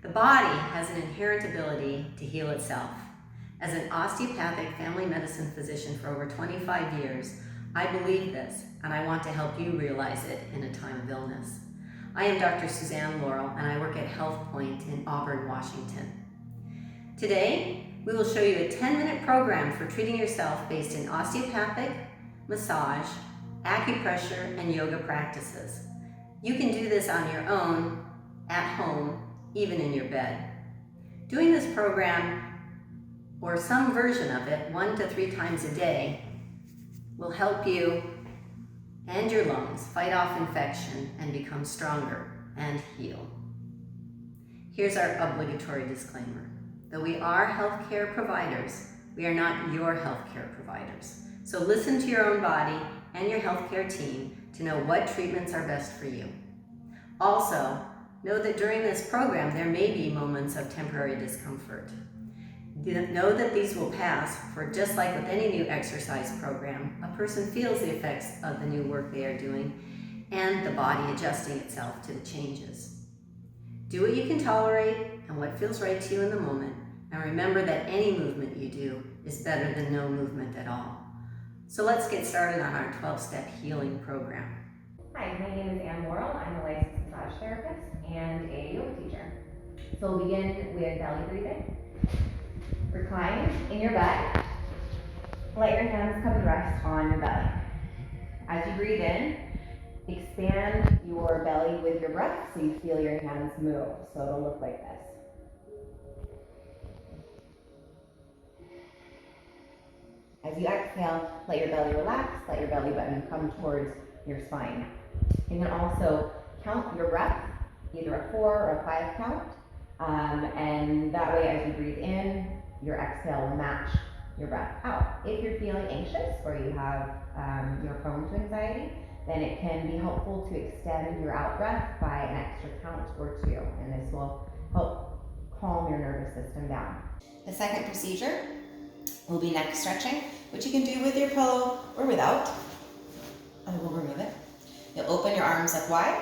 The body has an inherent ability to heal itself. As an osteopathic family medicine physician for over 25 years, I believe this, and I want to help you realize it in a time of illness. I am Dr. Suzanne Laurel, and I work at Health Point in Auburn, Washington. Today, we will show you a 10-minute program for treating yourself based in osteopathic, massage, acupressure, and yoga practices. You can do this on your own, at home, even in your bed. Doing this program, or some version of it, 1 to 3 times a day, will help you and your lungs fight off infection and become stronger and heal. Here's our obligatory disclaimer. Though we are healthcare providers, we are not your healthcare providers. So listen to your own body and your healthcare team to know what treatments are best for you. Also, know that during this program, there may be moments of temporary discomfort. Know that these will pass, for just like with any new exercise program, a person feels the effects of the new work they are doing and the body adjusting itself to the changes. Do what you can tolerate and what feels right to you in the moment, and remember that any movement you do is better than no movement at all. So let's get started on our 12-step healing program. Hi, my name is Anne Laurel. I'm a licensed massage therapist and a yoga teacher. So we'll begin with belly breathing. Recline in your bed. Let your hands come to rest on your belly. As you breathe in, expand your belly with your breath so you feel your hands move. So it'll look like this. As you exhale, let your belly relax, let your belly button come towards your spine. You can also count your breath, either a 4 or a 5 count, and that way as you breathe in, your exhale will match your breath out. If you're feeling anxious or you have, you're prone to anxiety, then it can be helpful to extend your out breath by an extra count or 2, and this will help calm your nervous system down. The second procedure will be neck stretching, which you can do with your pillow or without. I will remove it. You'll open your arms up wide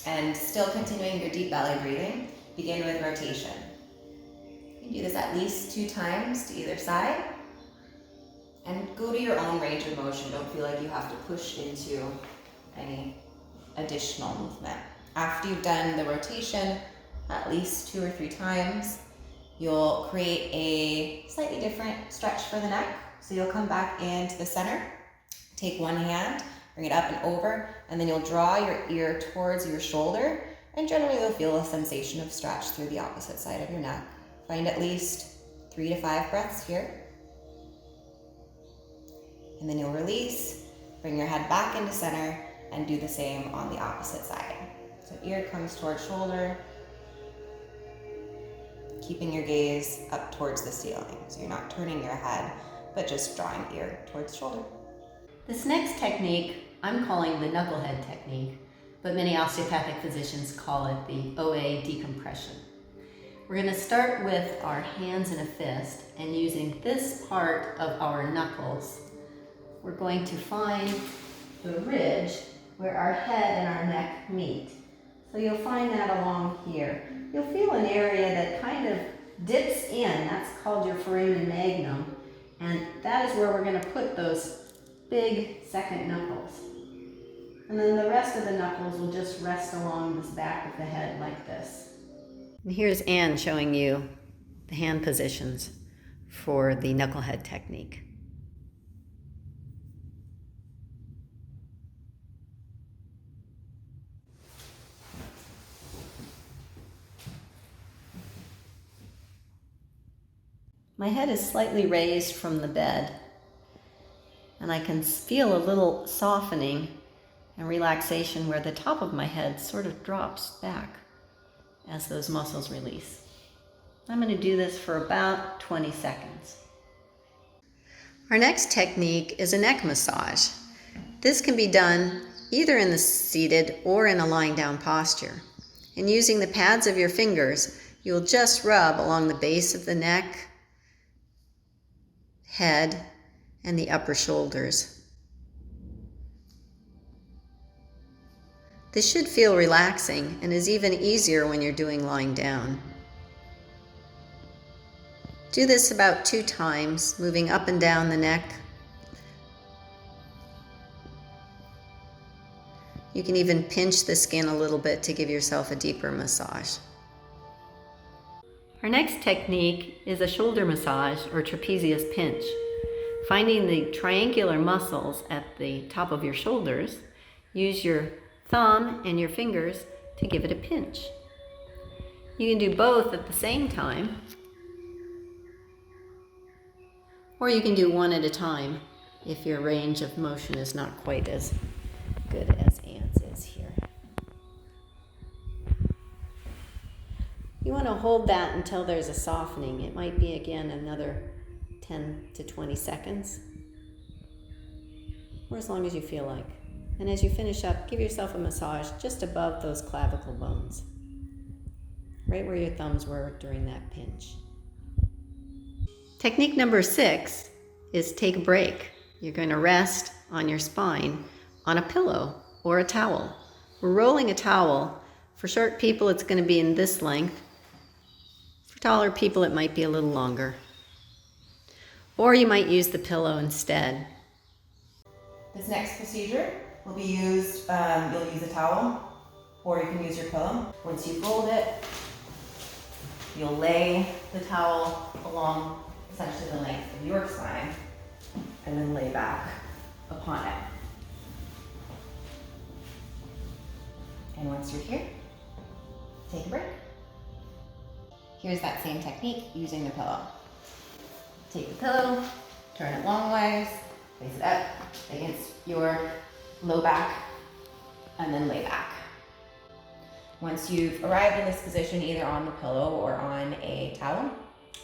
and still continuing your deep belly breathing, begin with rotation. You can do this at least 2 times to either side and go to your own range of motion. Don't feel like you have to push into any additional movement. After you've done the rotation at least 2 or 3 times, you'll create a slightly different stretch for the neck. So you'll come back into the center, take one hand, bring it up and over, and then you'll draw your ear towards your shoulder, and generally you'll feel a sensation of stretch through the opposite side of your neck. Find at least 3 to 5 breaths here. And then you'll release, bring your head back into center, and do the same on the opposite side. So ear comes towards shoulder, keeping your gaze up towards the ceiling. So you're not turning your head, but just drawing ear towards shoulder. This next technique I'm calling the knucklehead technique, but many osteopathic physicians call it the OA decompression. We're going to start with our hands in a fist, and using this part of our knuckles, we're going to find the ridge where our head and our neck meet. So you'll find that along here. You'll feel an area that kind of dips in. That's called your foramen magnum. And that is where we're going to put those big second knuckles. And then the rest of the knuckles will just rest along this back of the head like this. And here's Anne showing you the hand positions for the knucklehead technique. My head is slightly raised from the bed, and I can feel a little softening and relaxation where the top of my head sort of drops back as those muscles release. I'm going to do this for about 20 seconds. Our next technique is a neck massage. This can be done either in the seated or in a lying down posture. And using the pads of your fingers, you'll just rub along the base of the neck, head, and the upper shoulders. This should feel relaxing and is even easier when you're doing lying down. Do this about 2 times, moving up and down the neck. You can even pinch the skin a little bit to give yourself a deeper massage. Our next technique is a shoulder massage or trapezius pinch. Finding the triangular muscles at the top of your shoulders, use your thumb and your fingers to give it a pinch. You can do both at the same time, or you can do one at a time if your range of motion is not quite as good as Anne's is here. You want to hold that until there's a softening. It might be, again, another 10 to 20 seconds, or as long as you feel like. And as you finish up, give yourself a massage just above those clavicle bones, right where your thumbs were during that pinch. Technique number 6 is take a break. You're going to rest on your spine on a pillow or a towel. We're rolling a towel. For short people, it's going to be in this length. For taller people, it might be a little longer. Or you might use the pillow instead. This next procedure will be used, you'll use a towel, or you can use your pillow. Once you fold it, you'll lay the towel along essentially the length of your spine, and then lay back upon it. And once you're here, take a break. Here's that same technique using the pillow. Take the pillow, turn it long ways, place it up against your low back, and then lay back. Once you've arrived in this position, either on the pillow or on a towel,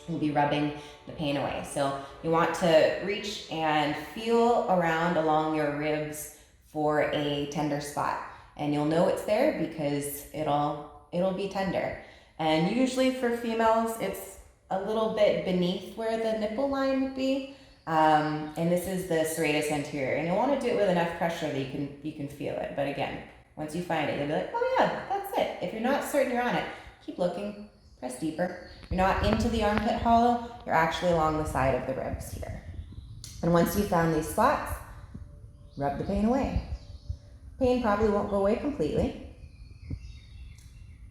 you'll be rubbing the pain away. So you want to reach and feel around along your ribs for a tender spot. And you'll know it's there because it'll be tender. And usually for females, it's a little bit beneath where the nipple line would be. And this is the serratus anterior. And you'll want to do it with enough pressure that you can feel it. But again, once you find it, you'll be like, oh yeah, that's it. If you're not certain you're on it, keep looking, press deeper. You're not into the armpit hollow, you're actually along the side of the ribs here. And once you've found these spots, rub the pain away. Pain probably won't go away completely,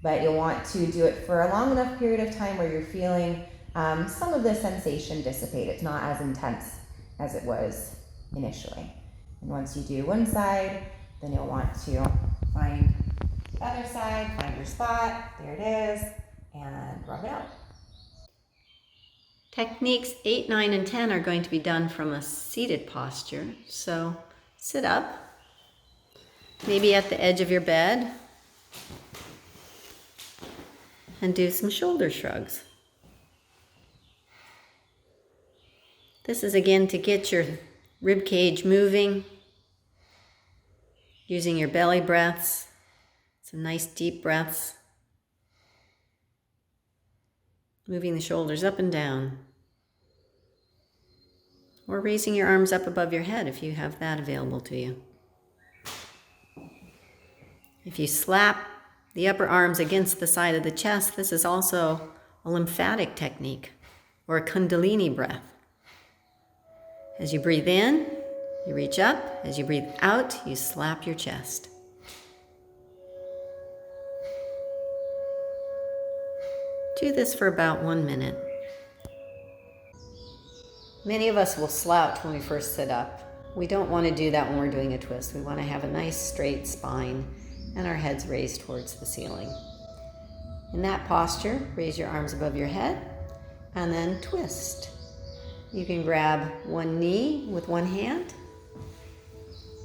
but you'll want to do it for a long enough period of time where you're feeling some of the sensation dissipate. It's not as intense as it was initially. And once you do one side, then you'll want to find the other side, find your spot, there it is, and rub it out. Techniques 8, 9, and 10 are going to be done from a seated posture. So sit up, maybe at the edge of your bed, and do some shoulder shrugs. This is again to get your rib cage moving, using your belly breaths, some nice deep breaths, moving the shoulders up and down, or raising your arms up above your head if you have that available to you. If you slap the upper arms against the side of the chest, this is also a lymphatic technique, or a kundalini breath. As you breathe in, you reach up. As you breathe out, you slap your chest. Do this for about 1 minute. Many of us will slouch when we first sit up. We don't want to do that when we're doing a twist. We want to have a nice straight spine and our heads raised towards the ceiling. In that posture, raise your arms above your head and then twist. You can grab one knee with one hand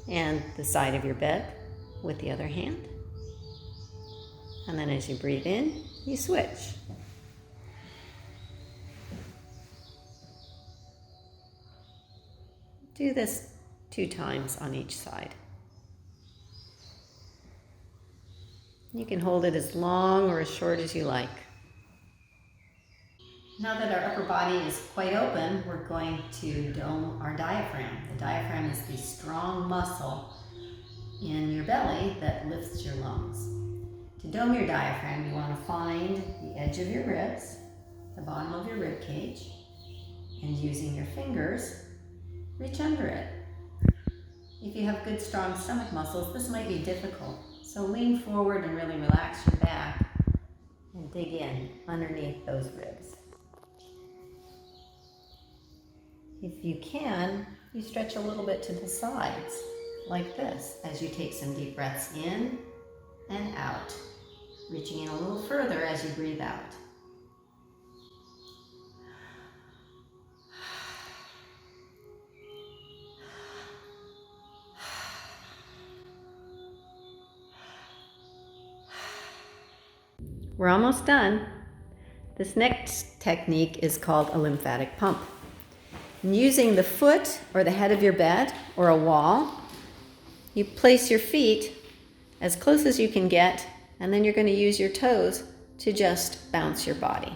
and the side of your bed with the other hand. And then as you breathe in, you switch. Do this 2 times on each side. You can hold it as long or as short as you like. Now that our upper body is quite open, we're going to dome our diaphragm. The diaphragm is the strong muscle in your belly that lifts your lungs. To dome your diaphragm, you want to find the edge of your ribs, the bottom of your rib cage, And using your fingers, reach under it. If you have good, strong stomach muscles, this might be difficult. So lean forward and really relax your back and dig in underneath those ribs. If you can, you stretch a little bit to the sides, like this, as you take some deep breaths in and out, reaching in a little further as you breathe out. We're almost done. This next technique is called a lymphatic pump. And using the foot or the head of your bed or a wall, you place your feet as close as you can get, and then you're going to use your toes to just bounce your body.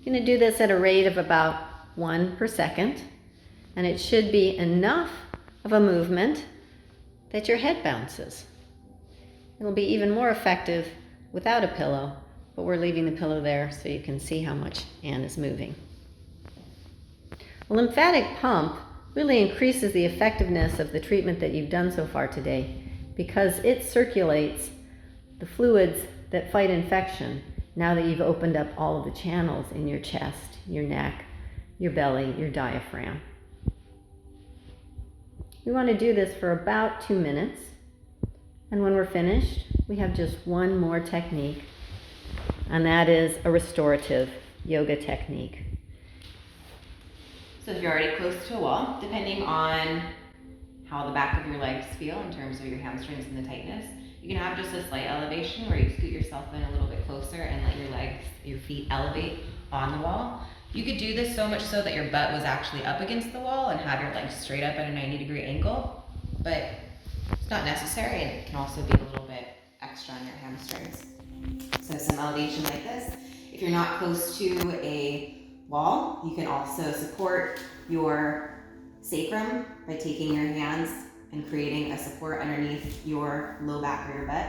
You're going to do this at a rate of about 1 per second, and it should be enough of a movement that your head bounces. It'll be even more effective without a pillow, but we're leaving the pillow there so you can see how much Anne is moving. A lymphatic pump really increases the effectiveness of the treatment that you've done so far today because it circulates the fluids that fight infection now that you've opened up all of the channels in your chest, your neck, your belly, your diaphragm. We want to do this for about 2 minutes, and when we're finished, we have just one more technique, and that is a restorative yoga technique. So if you're already close to a wall, depending on how the back of your legs feel in terms of your hamstrings and the tightness, you can have just a slight elevation where you scoot yourself in a little bit closer and let your feet elevate on the wall. You could do this so much so that your butt was actually up against the wall and have your legs straight up at a 90-degree angle, but it's not necessary, and it can also be a little bit extra on your hamstrings. So some elevation like this. If you're not close to a wall, you can also support your sacrum by taking your hands and creating a support underneath your low back or your butt,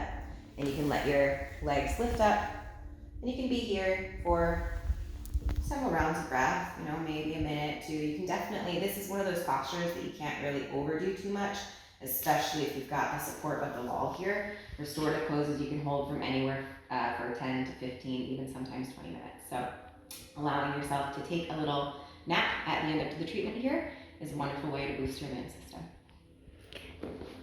and you can let your legs lift up, and you can be here for several rounds of breath, maybe a minute, 2. You can definitely, this is one of those postures that you can't really overdo too much, especially if you've got the support of the wall here. Restorative poses you can hold from anywhere for 10 to 15, even sometimes 20 minutes. So allowing yourself to take a little nap at the end of the treatment here is a wonderful way to boost your immune system.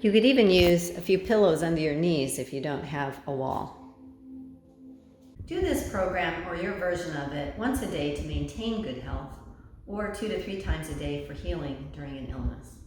You could even use a few pillows under your knees if you don't have a wall. Do this program or your version of it once a day to maintain good health, or 2 to 3 times a day for healing during an illness.